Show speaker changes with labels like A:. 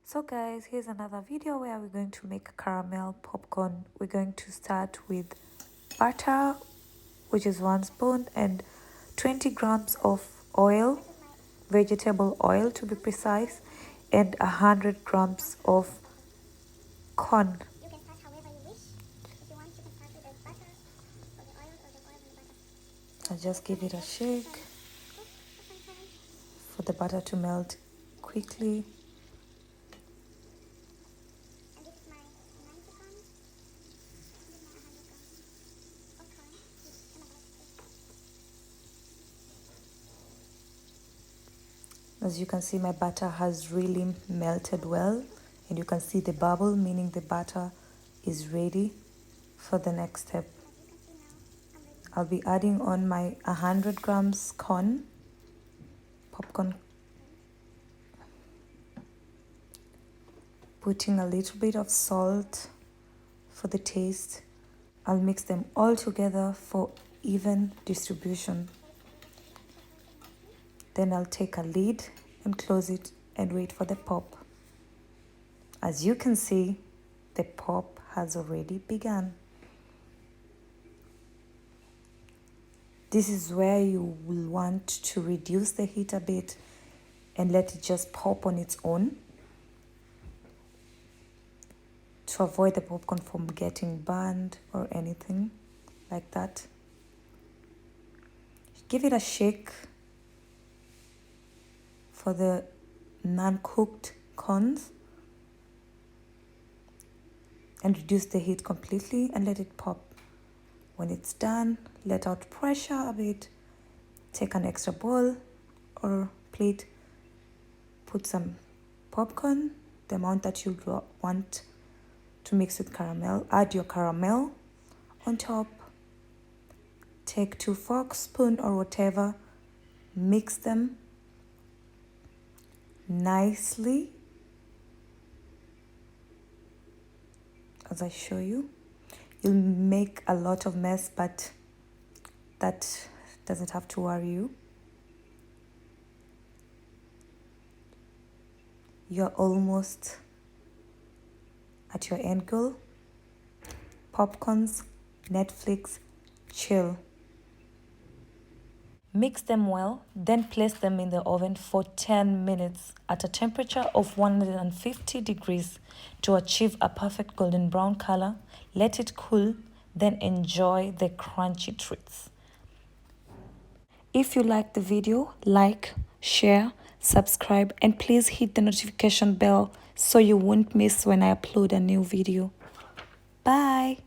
A: So guys, here's another video where we're going to make caramel popcorn. We're going to start with butter, which is 1 spoon, and 20 grams of oil, vegetable oil to be precise, and 100 grams of corn.
B: You can start however you wish. If you want, you can start with the butter or the oil or the oil and butter.
A: I'll just give it a shake for the butter to melt quickly.
B: And this is my 90 grams. This is my 100 grams of corn. And about
A: As you can see, my butter has really melted well, and you can see the bubble, meaning the butter is ready for the next step. I'll be adding on my 100 grams popcorn, putting a little bit of salt for the taste. I'll mix them all together for even distribution. Then I'll take a lid and close it and wait for the pop. As you can see, the pop has already begun. This is where you will want to reduce the heat a bit and let it just pop on its own to avoid the popcorn from getting burned or anything like that. Give it a shake for the non-cooked corns and reduce the heat completely and let it pop. When it's done, let out pressure a bit. Take an extra bowl or plate, put some popcorn, the amount that you want to mix with caramel. Add your caramel on top. Take 2 forks, spoon or whatever, mix them nicely as I show you. You'll make a lot of mess, but that doesn't have to worry you. You're almost at your end goal. Popcorns, Netflix, chill. Mix them well, then place them in the oven for 10 minutes at a temperature of 150 degrees to achieve a perfect golden brown color. Let it cool, then enjoy the crunchy treats. If you like the video, like, share, subscribe, and please hit the notification bell so you won't miss when I upload a new video. Bye!